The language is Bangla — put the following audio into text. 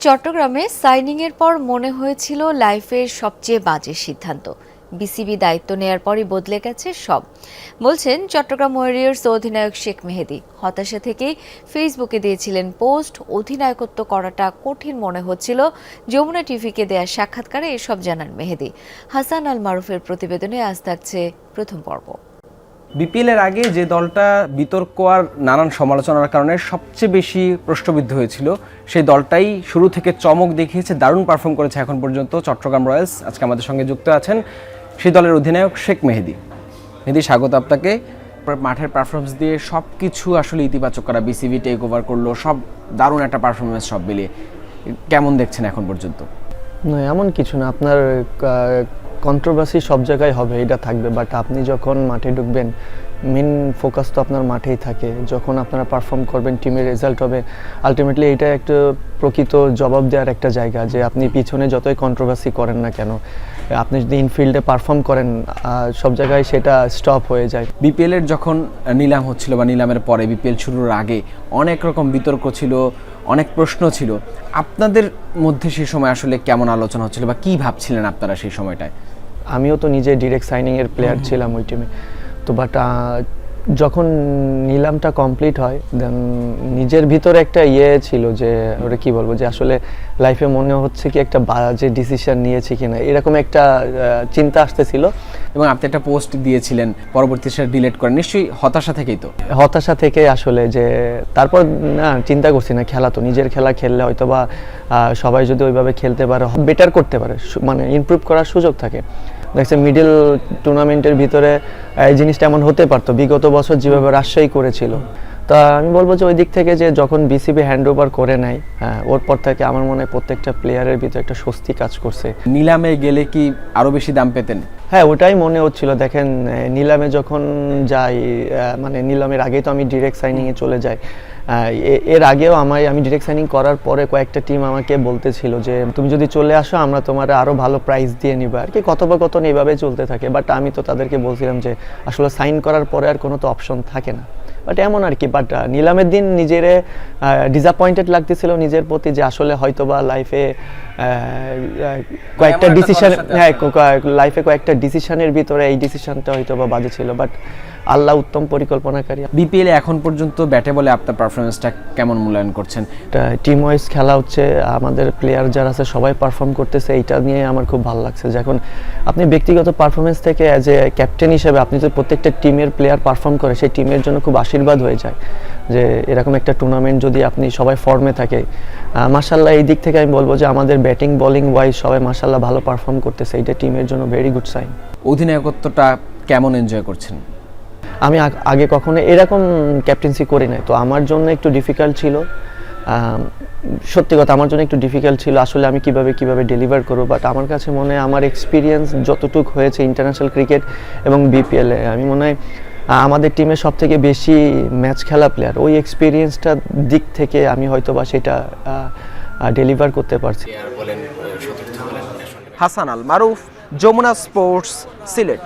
চট্টগ্রামে সাইনিংয়ের পর মনে হয়েছিল লাইফের সবচেয়ে বাজে সিদ্ধান্ত। বিসিবি দায়িত্ব নেয়ার পরই বদলে গেছে সব, বলছেন চট্টগ্রাম ওয়ারিয়র্স অধিনায়ক শেখ মেহেদী। হতাশা থেকেই ফেসবুকে দিয়েছিলেন পোস্ট। অধিনায়কত্ব করাটা কঠিন মনে হচ্ছিল। যমুনা টিভিকে দেয়া সাক্ষাৎকারে এসব জানান মেহেদী। হাসান আল মারুফের প্রতিবেদনে আজ থাকছে প্রথম পর্ব। বিপিএলের আগে যে দলটা বিতর্ক আর নানান সমালোচনার কারণে সবচেয়ে বেশি প্রশ্নবিদ্ধ হয়েছিল, সেই দলটাই শুরু থেকে চমক দেখিয়েছে, দারুণ পারফর্ম করেছে এখন পর্যন্ত চট্টগ্রাম রয়্যালস। আজকে আমাদের সঙ্গে যুক্ত আছেন সেই দলের অধিনায়ক শেখ মেহেদী। মেহেদী, স্বাগত আপনাকে। মাঠের পারফরমেন্স দিয়ে সব কিছু আসলে ইতিবাচক করা, বিসিবি টেক ওভার করলো, সব দারুণ একটা পারফরমেন্স সব মিলিয়ে কেমন দেখছেন এখন পর্যন্ত? না, এমন কিছু না। আপনার কন্ট্রোভার্সি সব জায়গায় হবে, এটা থাকবে, বাট আপনি যখন মাঠে ঢুকবেন মেন ফোকাস তো আপনার মাঠেই থাকে। যখন আপনারা পারফর্ম করবেন, টিমের রেজাল্ট হবে, আলটিমেটলি এটা একটা প্রকৃত জবাব দেওয়ার একটা জায়গা যে আপনি পিছনে যতই কন্ট্রোভার্সি করেন না কেন, আপনি যদি ইনফিল্ডে পারফর্ম করেন সব জায়গায় সেটা স্টপ হয়ে যায়। বিপিএলের যখন নিলাম হচ্ছিল বা নিলামের পরে বিপিএল শুরুর আগে অনেক রকম বিতর্ক ছিল, অনেক প্রশ্ন ছিল। আপনাদের মধ্যে সেই সময় আসলে কেমন আলোচনা হচ্ছিল বা কী ভাবছিলেন আপনারা সেই সময়টায়? আমিও তো নিজে ডিরেক্ট সাইনিংয়ের প্লেয়ার ছিলাম ওই টিমে, তো বাট যখন নিলামটা কমপ্লিট হয় দেন নিজের ভিতরে একটা ছিল যে ওটা কি বলবো, যে আসলে লাইফে মনে হচ্ছে কি একটা বাজে ডিসিশন নিয়েছি কিনা, এরকম একটা চিন্তা আসতেছিল। এবং আপনি একটা পোস্ট দিয়েছিলেন, পরবর্তী সেটা ডিলিট করেন, নিশ্চয়ই হতাশা থেকেই তো? হতাশা থেকে আসলে, যে তারপর না চিন্তা করছি না, খেলা তো নিজের খেলা খেললে হয়তো বা সবাই যদি ওইভাবে খেলতে পারে, বেটার করতে পারে, মানে ইমপ্রুভ করার সুযোগ থাকে। দেখছে মিডল টুর্নামেন্টের ভিতরে এই জিনিসটা এমন হতে পারতো, বিগত বছর যেভাবে রাজশাহী করেছিল। তা আমি বলবো যে ওই দিক থেকে যে যখন বিসিবি হ্যান্ড ওভার করে নেয়, ওর পর থেকে আমার মনে হয় প্রত্যেকটা প্লেয়ারের ভিতরে একটা স্বস্তি কাজ করছে। নিলামে গেলে কি আরও বেশি দাম পেতেন? হ্যাঁ, ওটাই মনে হচ্ছিল। দেখেন, নিলামে যখন যাই, মানে নিলামের আগেই তো আমি ডিরেক্ট সাইনিংয়ে চলে যাই। এর আগেও আমি ডিরেক্ট সাইনিং করার পরে কয়েকটা টিম আমাকে বলতেছিল যে তুমি যদি চলে আসো আমরা তোমার আরও ভালো প্রাইস দিয়ে নিব, আর কি কথোপকথন এইভাবে চলতে থাকে। বাট আমি তো তাদেরকে বলছিলাম যে আসলে সাইন করার পরে আর কোনো তো অপশন থাকে না, বাট এমন আর কি। বাট নিলামের দিন নিজেরে ডিসঅ্যাপয়েন্টেড লাগতেছিল নিজের প্রতি, যে আসলে হয়তো বা লাইফে কয়েকটা ডিসিশন, লাইফে কয়েকটা ডিসিশনের ভিতরে এই ডিসিশনটা হয়তো বা বাজে ছিল, বাট আল্লাহ উত্তম পরিকল্পনাকারী। বিপিএলে এখন পর্যন্ত ব্যাটে বলে আপনার পারফরমেন্সটা কেমন মূল্যায়ন করছেন? টিম ওয়াইজ খেলা হচ্ছে, আমাদের প্লেয়ার যারা আছে সবাই পারফর্ম করতেছে, এইটা নিয়ে আমার খুব ভালো লাগছে। যখন আপনি ব্যক্তিগত পারফরমেন্স থেকে অ্যাজ এ ক্যাপ্টেন হিসেবে আপনি যদি প্রত্যেকটা টিমের প্লেয়ার পারফর্ম করে, সেই টিমের জন্য খুব আশীর্বাদ হয়ে যায় যে এরকম একটা টুর্নামেন্ট যদি আপনি সবাই ফর্মে থাকে। মাশাআল্লাহ, এই দিক থেকে আমি বলবো যে আমাদের ব্যাটিং বোলিং ওয়াইজ সবাই মাশাআল্লাহ ভালো পারফর্ম করতেছে, এইটা টিমের জন্য ভেরি গুড সাইন। অধিনায়কত্বটা কেমন এনজয় করছেন? আমি আগে কখনো এরকম ক্যাপ্টেন্সি করি নাই, তো আমার জন্য একটু ডিফিকাল্ট ছিল। সত্যি কথা, আমার জন্য একটু ডিফিকাল্ট ছিল আসলে আমি কিভাবে ডেলিভার করবো। বাট আমার কাছে মনে হয় আমার এক্সপিরিয়েন্স যতটুকু হয়েছে ইন্টারন্যাশনাল ক্রিকেট এবং বিপিএলে, আমি মনে হয় আমাদের টিমে সব থেকে বেশি ম্যাচ খেলা প্লেয়ার, ওই এক্সপিরিয়েন্সটার দিক থেকে আমি হয়তো বা সেটা ডেলিভার করতে পারছি। হাসান আল মারুফ, যমুনা স্পোর্টস, সিলেট।